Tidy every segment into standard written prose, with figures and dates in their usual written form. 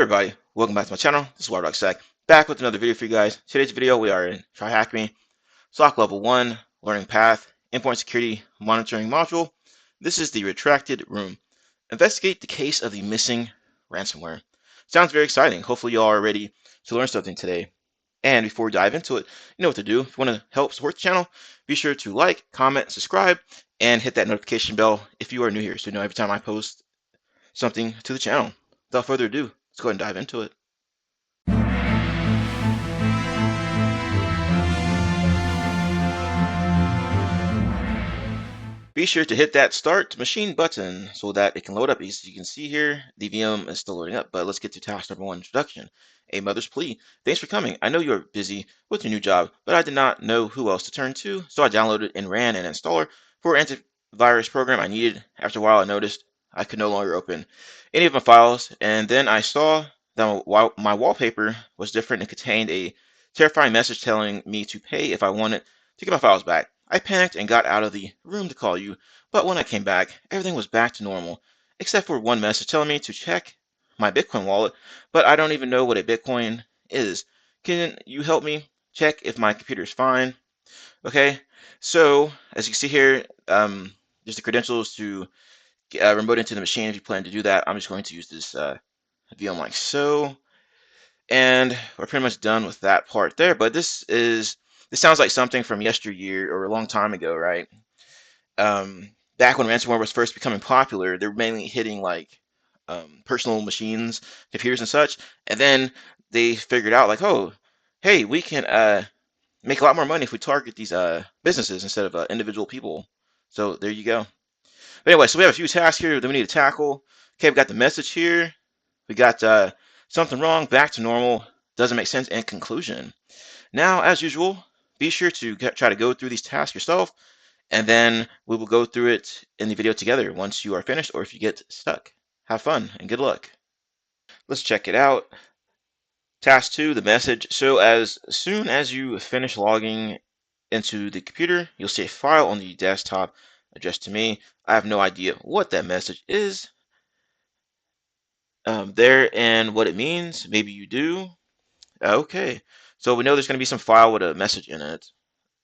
Everybody, welcome back to my channel. This is WireDogSec, back with another video for you guys. Today's video, we are in TryHackMe SOC Level 1 Learning Path Endpoint Security Monitoring Module. This is the Retracted Room. Investigate the case of the missing ransomware. Sounds very exciting. Hopefully you all are ready to learn something today. And before we dive into it, you know what to do. If you want to help support the channel, be sure to like, comment, subscribe, and hit that notification bell if you are new here, so you know every time I post something to the channel. Without further ado, let's go ahead and dive into it. Be sure to hit that start machine button so that it can load up. As you can see here, the VM is still loading up, but let's get to task number 1, introduction. A mother's plea. Thanks for coming. I know you're busy with your new job, but I did not know who else to turn to, so I downloaded and ran an installer for an antivirus program I needed. After a while, I noticed I could no longer open any of my files, and then I saw that my wallpaper was different and contained a terrifying message telling me to pay if I wanted to get my files back. I panicked and got out of the room to call you, but when I came back, everything was back to normal, except for one message telling me to check my Bitcoin wallet, but I don't even know what a Bitcoin is. Can you help me check if my computer is fine? Okay, so as you can see here, there's the credentials to remote into the machine if you plan to do that. I'm just going to use this VM like so. And we're pretty much done with that part there, but this sounds like something from yesteryear or a long time ago, right? Back when ransomware was first becoming popular, they were mainly hitting like personal machines, computers and such, and then they figured out like, oh, hey, we can make a lot more money if we target these businesses instead of individual people. So there you go. But anyway, so we have a few tasks here that we need to tackle. Okay, we got the message here. We got something wrong, back to normal, doesn't make sense, and conclusion. Now, as usual, be sure to try to go through these tasks yourself, and then we will go through it in the video together once you are finished or if you get stuck. Have fun and good luck. Let's check it out. Task 2, the message. So as soon as you finish logging into the computer, you'll see a file on the desktop addressed to me. I have no idea what that message is there and what it means. Maybe you do. Okay, so we know there's going to be some file with a message in it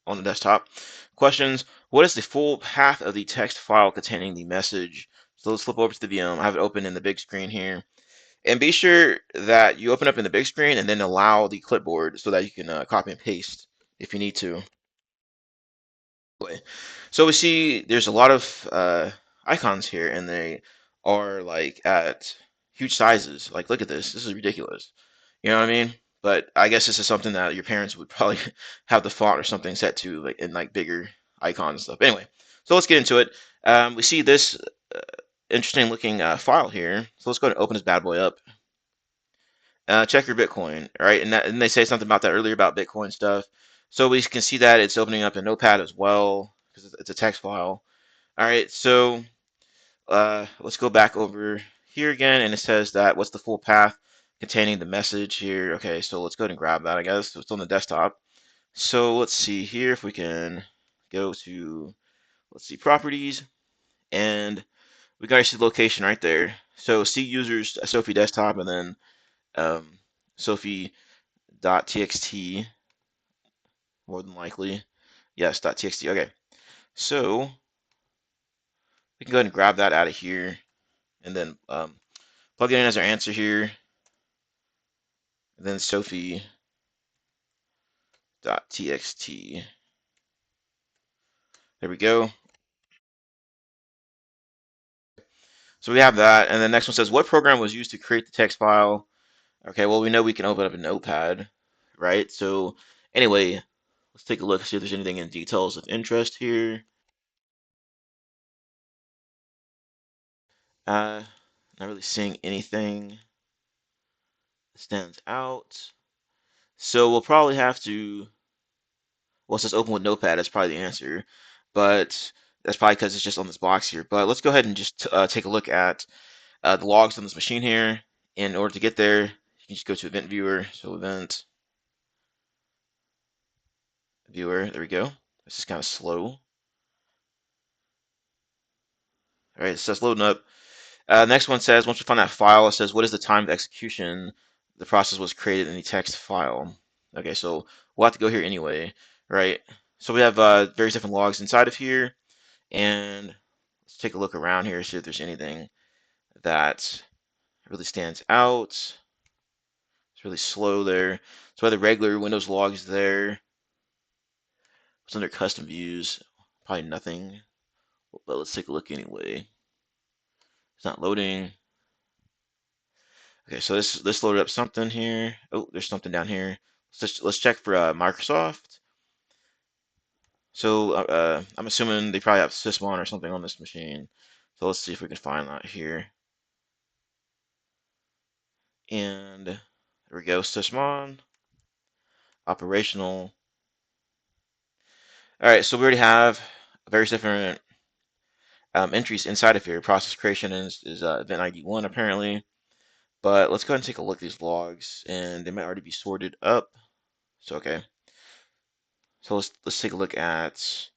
on the desktop. Questions: what is the full path of the text file containing the message? So let's flip over to the VM. I have it open in the big screen here. And be sure that you open up in the big screen and then allow the clipboard so that you can copy and paste if you need to. So we see there's a lot of icons here, and they are like at huge sizes. Like, look at this. This is ridiculous. You know what I mean? But I guess this is something that your parents would probably have the font or something set to, like in like bigger icons and stuff. Anyway, so let's get into it. We see this interesting looking file here. So let's go and open this bad boy up. Check your Bitcoin, all right? And they say something about that earlier about Bitcoin stuff. So we can see that it's opening up in Notepad as well because it's a text file. All right, so let's go back over here again, and it says that what's the full path containing the message here. Okay, so let's go ahead and grab that, I guess. So it's on the desktop. So let's see here if we can go to, let's see, properties, and we got to see the location right there. So see users, Sophie desktop, and then Sophie.txt, more than likely. Yes, .txt. Okay, so we can go ahead and grab that out of here, and then plug it in as our answer here. And then Sophie.txt. There we go. So we have that, and the next one says, what program was used to create the text file? Okay, well, we know we can open up a notepad, right? So anyway, let's take a look, see if there's anything in details of interest here. Not really seeing anything that stands out. So we'll probably have to, well, it says open with notepad, that's probably the answer, but that's probably because it's just on this box here. But let's go ahead and just take a look at the logs on this machine here. In order to get there, you can just go to Event Viewer. So Event Viewer, there we go. This is kind of slow. All right, so it's loading up. Next one says, once we find that file, it says, what is the time of execution the process was created in the text file? Okay, so we'll have to go here anyway, right? So we have various different logs inside of here, and let's take a look around here, see if there's anything that really stands out. It's really slow there. So we have the regular Windows logs there. It's under custom views. Probably nothing, but let's take a look anyway. It's not loading. Okay, so this loaded up something here. Oh, there's something down here. Let's check for Microsoft. So I'm assuming they probably have Sysmon or something on this machine. So let's see if we can find that here. And there we go, Sysmon, operational. All right, so we already have various different entries inside of here. Process creation is Event ID 1 apparently. But let's go ahead and take a look at these logs, and they might already be sorted up. So okay. So let's take a look at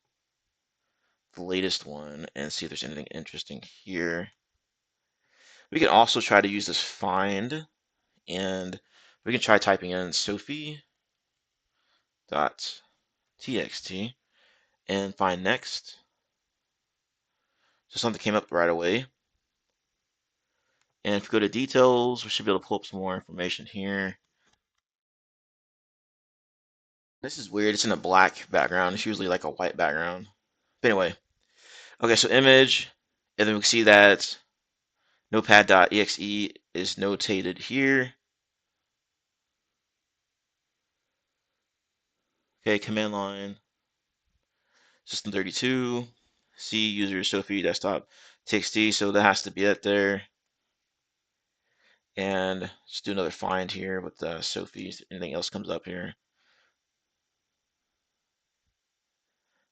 the latest one and see if there's anything interesting here. We can also try to use this find, and we can try typing in sophie.txt and find next. So something came up right away. And if we go to details, we should be able to pull up some more information here. This is weird. It's in a black background. It's usually like a white background. But anyway, okay, so image, and then we can see that notepad.exe is notated here. Okay, command line, system32, C user Sophie desktop txt, so that has to be it there. And just do another find here with Sophie. Anything else comes up here?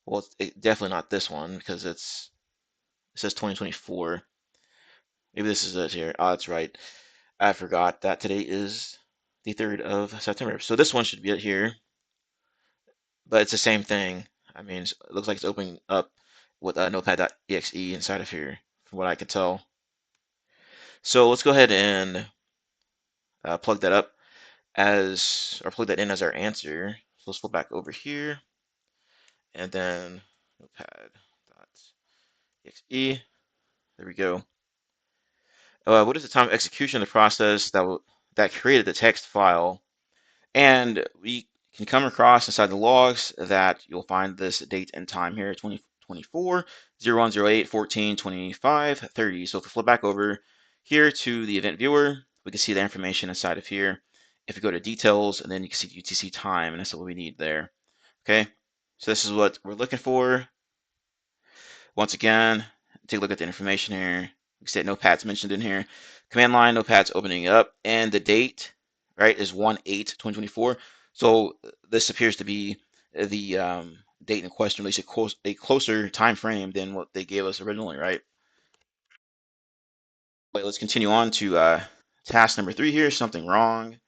Well, it's definitely not this one because it says 2024. Maybe this is it here. Oh, that's right. I forgot that today is the 3rd of September. So this one should be it here, but it's the same thing. I mean, it looks like it's opening up with notepad.exe inside of here, from what I can tell. So let's go ahead and plug that up or plug that in as our answer. So let's flip back over here, and then notepad.exe. There we go. What is the time of execution of the process that created the text file? And we can come across inside the logs that you'll find this date and time here, 2024, 0108, 14, 25, 30. So if we flip back over here to the event viewer, we can see the information inside of here. If we go to details, and then you can see UTC time, and that's what we need there. Okay, so this is what we're looking for. Once again, take a look at the information here. We see that notepad's mentioned in here. Command line, notepad's opening up, and the date, right, is 1/8/2024. So this appears to be the date in question, at least a closer time frame than what they gave us originally, right? Wait, let's continue on to task number 3 here. Something wrong.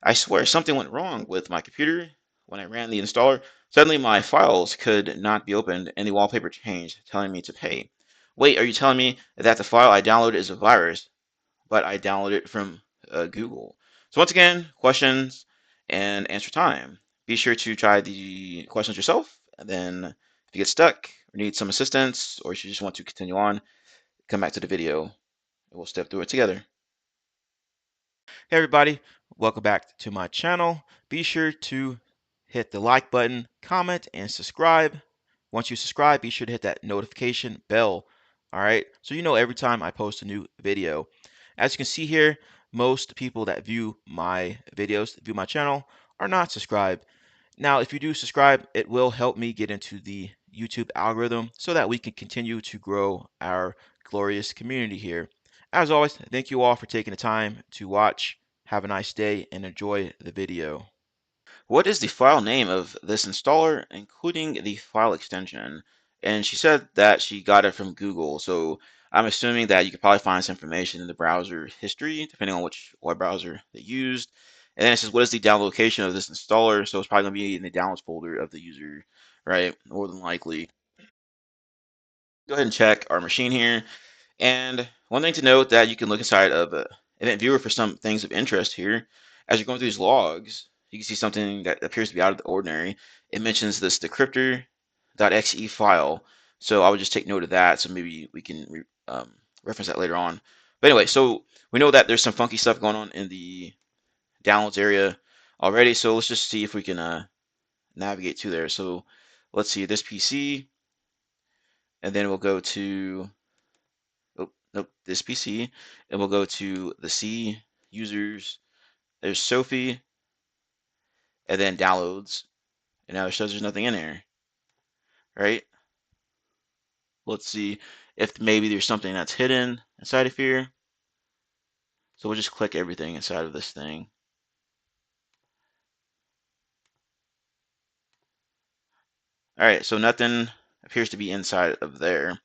I swear something went wrong with my computer. When I ran the installer, suddenly my files could not be opened and the wallpaper changed, telling me to pay. Wait, are you telling me that the file I downloaded is a virus, but I downloaded it from Google? So once again, questions and answer time. Be sure to try the questions yourself, and then if you get stuck or need some assistance, or if you just want to continue on, come back to the video and we'll step through it together. Hey everybody, welcome back to my channel. Be sure to hit the like button, comment, and subscribe. Once you subscribe, be sure to hit that notification bell. All right, so you know every time I post a new video. As you can see here, most people that view my videos, view my channel, are not subscribed. Now, if you do subscribe, it will help me get into the YouTube algorithm so that we can continue to grow our glorious community here. As always, thank you all for taking the time to watch. Have a nice day and enjoy the video. What is the file name of this installer, including the file extension? And she said that she got it from Google, so I'm assuming that you could probably find some information in the browser history, depending on which web browser they used. And then it says, what is the download location of this installer? So it's probably going to be in the downloads folder of the user, right? More than likely. Go ahead and check our machine here. And one thing to note that you can look inside of Event Viewer for some things of interest here. As you're going through these logs, you can see something that appears to be out of the ordinary. It mentions this decryptor.exe file. So I would just take note of that. So maybe we can reference that later on. But anyway, so we know that there's some funky stuff going on in the downloads area already. So let's just see if we can navigate to there. So let's see this PC, and then we'll go to this PC, and we'll go to the C users. There's Sophie, and then downloads, and now it shows there's nothing in here, right? Let's see if maybe there's something that's hidden inside of here. So we'll just click everything inside of this thing. All right, so nothing appears to be inside of there.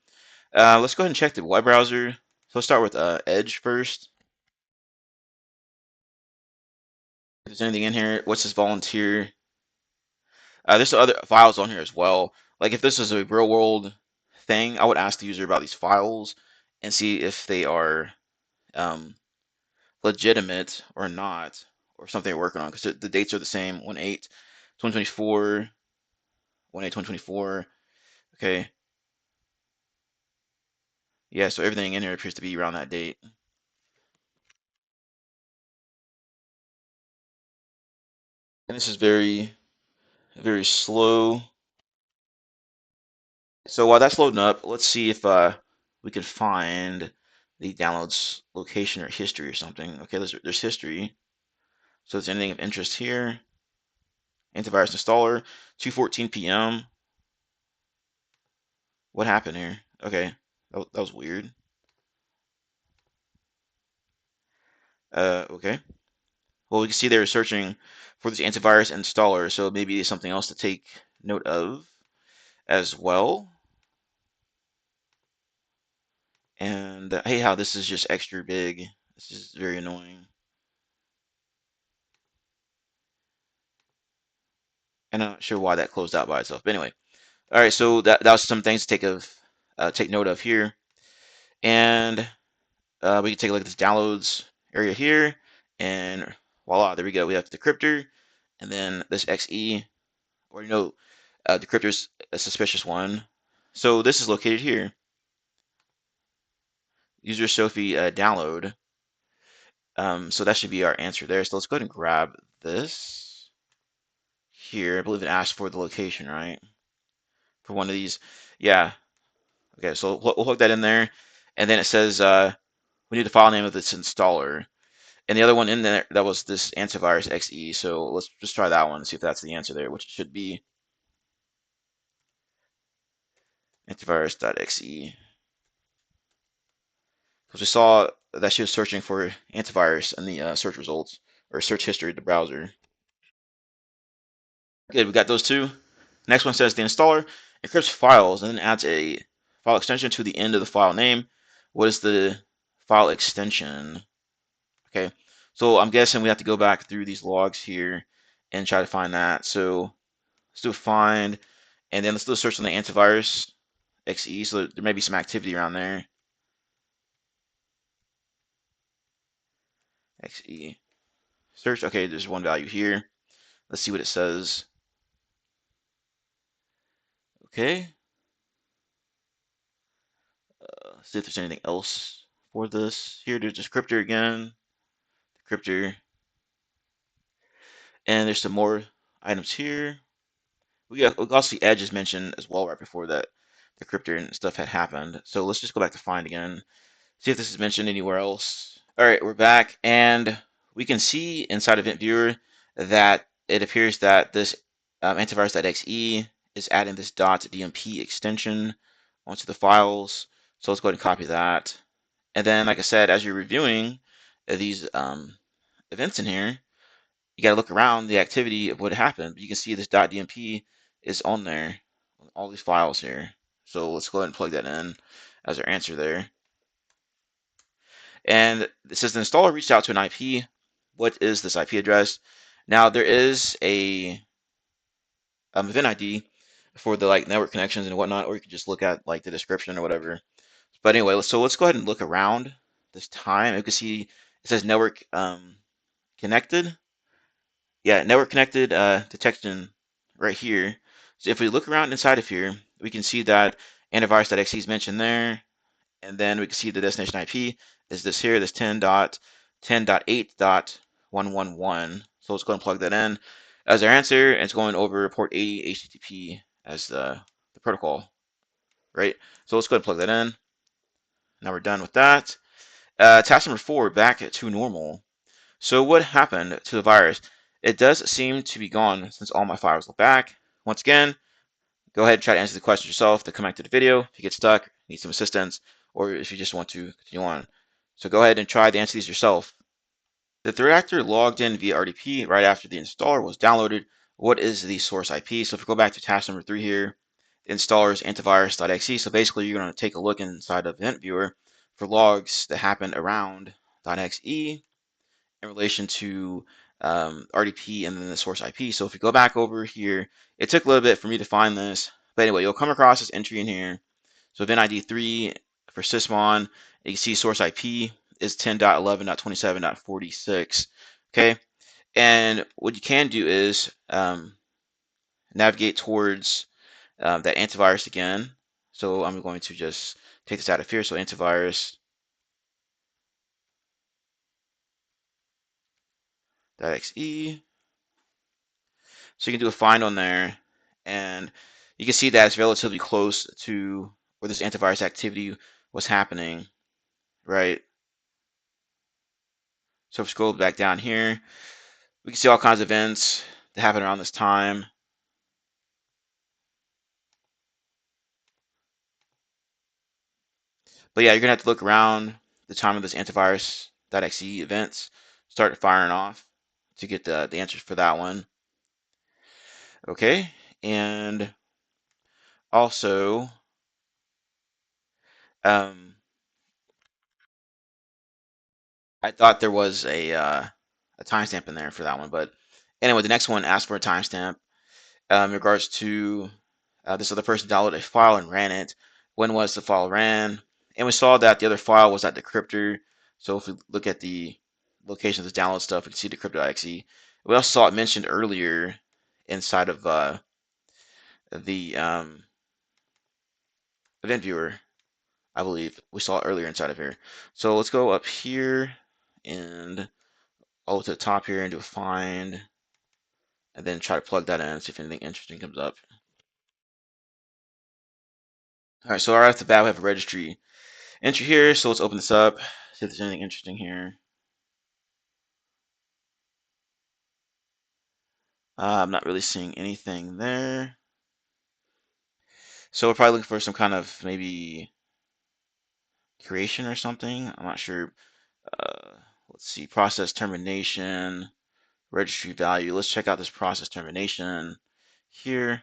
Let's go ahead and check the web browser. So let's start with Edge first. If there's anything in here, what's this volunteer? There's other files on here as well. Like if this is a real world thing, I would ask the user about these files and see if they are um, legitimate or not, or something they're working on, because the dates are the same: 1/8/2024, 1/8/2024. Okay, yeah, so everything in here appears to be around that date. And this is very, very slow. So while that's loading up, let's see if we can find the downloads location or history or something. Okay, there's history. So is there anything of interest here? Antivirus installer, 2:14 p.m. What happened here? Okay, that was weird. Okay. Well, we can see they were searching for this antivirus installer, so maybe it's something else to take note of as well. And hey, how this is just extra big. This is very annoying. And I'm not sure why that closed out by itself. But anyway, all right. So that was some things to take note of here, and we can take a look at this downloads area here, and voila, there we go. We have the decryptor, and then this XE, or decryptor's a suspicious one. So this is located here. User Sophie download. So that should be our answer there. So let's go ahead and grab this here. I believe it asked for the location, right? For one of these. Yeah. Okay, so we'll hook that in there. And then it says we need the file name of this installer. And the other one in there, that was this antivirus XE. So let's just try that one and see if that's the answer there, which it should be antivirus.exe. Because we saw that she was searching for antivirus in the search results or search history of the browser. Good, we got those two. Next one says the installer encrypts files and then adds a file extension to the end of the file name. What is the file extension? Okay, so I'm guessing we have to go back through these logs here and try to find that. So let's do a find, and then let's do a search on the antivirus XE. So there may be some activity around there. XE search. Okay, there's one value here. Let's see what it says. Okay. See if there's anything else for this. Here, there's descriptor again. Decryptor. And there's some more items here. We also see Edge is mentioned as well right before that decryptor and stuff had happened. So let's just go back to find again. See if this is mentioned anywhere else. All right, we're back, and we can see inside Event Viewer that it appears that this antivirus.exe is adding this .dmp extension onto the files. So let's go ahead and copy that. And then, like I said, as you're reviewing these events in here, you got to look around the activity of what happened. You can see this .dmp is on there, all these files here. So let's go ahead and plug that in as our answer there. And it says the installer reached out to an IP. What is this IP address? Now there is a event ID for the network connections and whatnot, or you can just look at the description or whatever. But anyway, so let's go ahead and look around this time. You can see it says network connected. Yeah, network connected detection right here. So if we look around inside of here, we can see that antivirus.exe is mentioned there. And then we can see the destination IP is this here, this 10.10.8.111. So let's go and plug that in as our answer. And it's going over port 80 HTTP as the protocol, right? So let's go ahead and plug that in. Now we're done with that. Task number 4, back to normal. So what happened to the virus? It does seem to be gone since all my files are back. Once again, go ahead and try to answer the question yourself to come back to the video if you get stuck, need some assistance, or if you just want to continue on. So go ahead and try to answer these yourself. The threat actor logged in via RDP right after the installer was downloaded. What is the source IP? So if we go back to task number 3 here, the installer is antivirus.exe. So basically you're going to take a look inside of Event Viewer for logs that happen around .exe in relation to RDP and then the source IP. So if we go back over here, it took a little bit for me to find this. But anyway, you'll come across this entry in here. So Event ID 3 for Sysmon, you can see source IP is 10.11.27.46. Okay, and what you can do is navigate towards that antivirus again. So I'm going to just take this out of here. So antivirus.exe. So you can do a find on there, and you can see that it's relatively close to where this antivirus activity was happening, right? So if we scroll back down here, we can see all kinds of events that happen around this time. But yeah, you're gonna have to look around the time of this antivirus.exe events, start firing off to get the answers for that one. Okay, and also I thought there was a timestamp in there for that one, but anyway, the next one asks for a timestamp in regards to this other person downloaded a file and ran it. When was the file ran? And we saw that the other file was that decryptor. So if we look at the location of this download stuff, we can see decrypted.exe. We also saw it mentioned earlier inside of the event viewer, I believe. We saw it earlier inside of here. So let's go up here and all to the top here and do a find, and then try to plug that in and see if anything interesting comes up. All right, so right off the bat, we have a registry entry here. So let's open this up, see if there's anything interesting here. I'm not really seeing anything there. So we're probably looking for some kind of maybe creation or something. I'm not sure. Let's see, process termination, registry value. Let's check out this process termination here.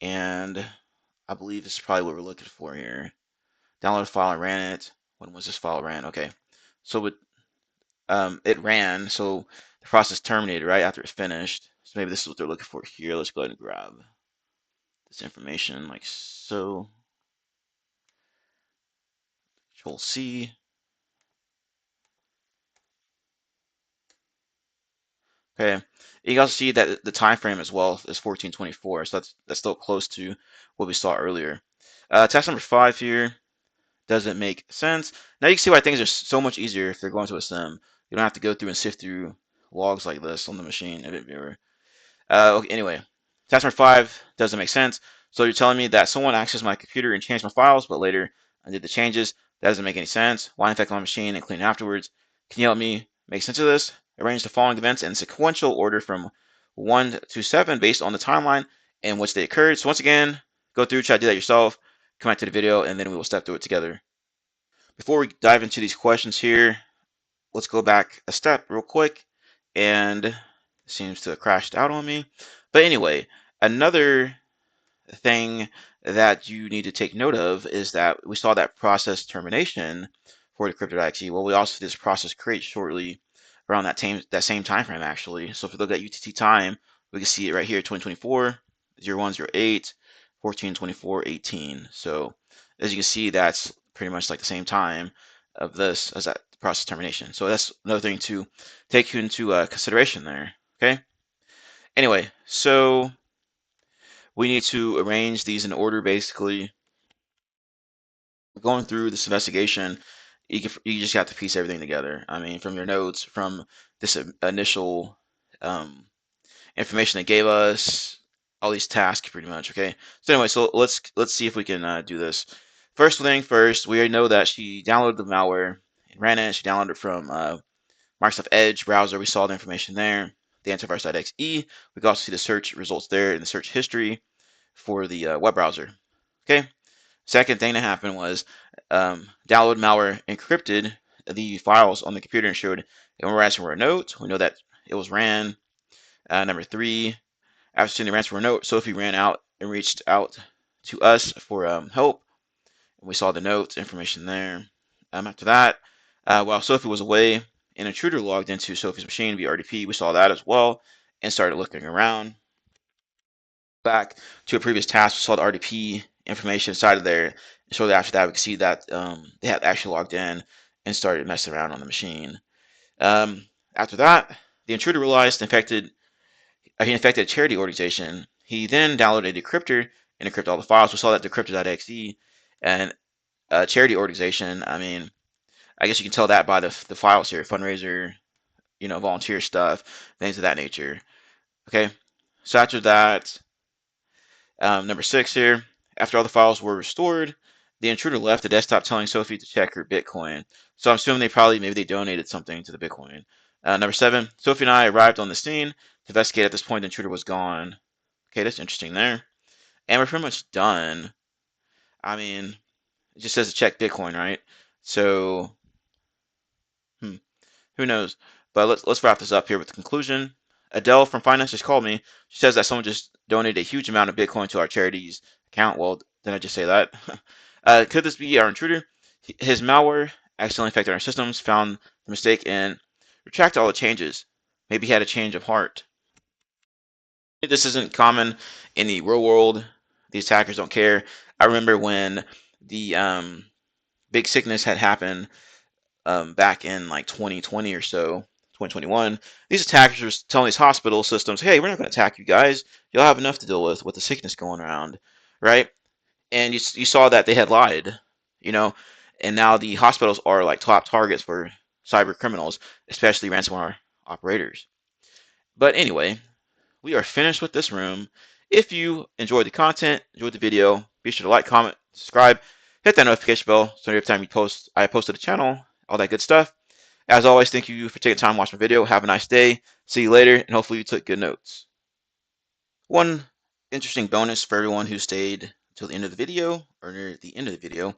And I believe this is probably what we're looking for here. Download a file and ran it. When was this file ran? Okay. So it ran, so the process terminated right after it's finished. So maybe this is what they're looking for here. Let's go ahead and grab this information like so. Control C. Okay. You can also see that the time frame as well is 1424, so that's still close to what we saw earlier. Task number 5 here doesn't make sense. Now you can see why things are so much easier if they're going to a SIM. You don't have to go through and sift through logs like this on the machine edit viewer. Okay, anyway, task number 5 doesn't make sense. So you're telling me that someone accessed my computer and changed my files, but later I did the changes. That doesn't make any sense. Why infect my machine and clean it afterwards? Can you help me make sense of this? Arrange the following events in sequential order from 1 to 7 based on the timeline in which they occurred. So once again, go through, try to do that yourself, come back to the video, and then we will step through it together. Before we dive into these questions here, let's go back a step real quick, and it seems to have crashed out on me. But anyway, another thing that you need to take note of is that we saw that process termination for decrypted.exe. Well, we also did this process create shortly around that same time frame actually. So if we look at UTC time, we can see it right here, 2024, 0108, 1424, 18. So as you can see, that's pretty much like the same time of this as that process termination. So that's another thing to take into consideration there. Okay. Anyway, so we need to arrange these in order. Basically, going through this investigation, you just have to piece everything together. I mean, from your notes, from this initial um, information they gave us, all these tasks, pretty much. Okay. So anyway, so let's see if we can do this. First thing first, we already know that she downloaded the malware and ran it. She downloaded it from Microsoft Edge browser. We saw the information there. The antivirus.exe. We can also see the search results there in the search history for the web browser. Okay. Second thing that happened was download malware encrypted the files on the computer and showed a ransomware note. We know that it was ran. Number three, after seeing the ransomware note, Sophie ran out and reached out to us for help. We saw the notes, information there. After that, while Sophie was away, an intruder logged into Sophie's machine via RDP. We saw that as well and started looking around. Back to a previous task, we saw the RDP information inside of there. And shortly after that, we could see that they had actually logged in and started messing around on the machine. After that, the intruder realized he infected a charity organization. He then downloaded a decryptor and encrypted all the files. We saw that decrypted.exe and a charity organization. I mean, I guess you can tell that by the files here, fundraiser, volunteer stuff, things of that nature. Okay, so after that, number 6 here, after all the files were restored, the intruder left the desktop telling Sophie to check her Bitcoin. So I'm assuming maybe they donated something to the Bitcoin. Number 7, Sophie and I arrived on the scene to investigate. At this point, the intruder was gone. Okay, that's interesting there. And we're pretty much done. I mean, it just says to check Bitcoin, right? So, who knows? But let's wrap this up here with the conclusion. Adele from finance just called me. She says that someone just donated a huge amount of Bitcoin to our charity's account. Well, didn't I just say that? Could this be our intruder? His malware accidentally infected our systems, found the mistake, and retracted all the changes. Maybe he had a change of heart. This isn't common in the real world. These hackers don't care. I remember when the big sickness had happened back in like 2020 or so, 2021. These attackers were telling these hospital systems, "Hey, we're not going to attack you guys. You'll have enough to deal with the sickness going around, right?" And you saw that they had lied, you know. And now the hospitals are like top targets for cyber criminals, especially ransomware operators. But anyway, we are finished with this room. If you enjoyed the content, enjoyed the video, be sure to like, comment, subscribe, hit that notification bell so every time I post to the channel, all that good stuff. As always, thank you for taking time to watch my video. Have a nice day. See you later, and hopefully you took good notes. One interesting bonus for everyone who stayed till the end of the video, or near the end of the video,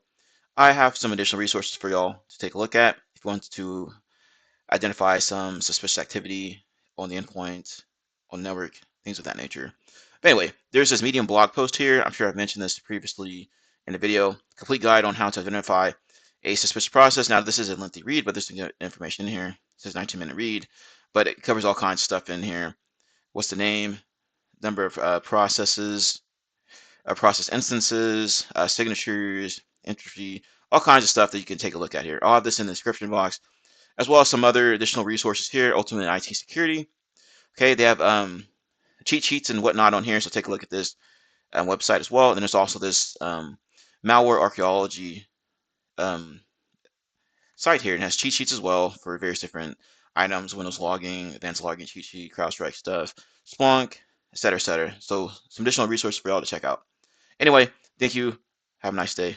I have some additional resources for y'all to take a look at if you want to identify some suspicious activity on the endpoint, on the network, things of that nature. But anyway, there's this Medium blog post here. I'm sure I've mentioned this previously in the video. Complete guide on how to identify a suspicious process. Now, this is a lengthy read, but there's information in here. It says 19-minute read, but it covers all kinds of stuff in here. What's the name, number of processes, process instances, signatures, entry, all kinds of stuff that you can take a look at here. I'll have this in the description box, as well as some other additional resources here. Ultimate IT Security. Okay, they have cheat sheets and whatnot on here, so take a look at this website as well. And then there's also this malware archaeology site here, and has cheat sheets as well for various different items: Windows logging, advanced logging cheat sheet, CrowdStrike stuff, Splunk, etc., etc. So some additional resources for y'all to check out. Anyway, thank you. Have a nice day.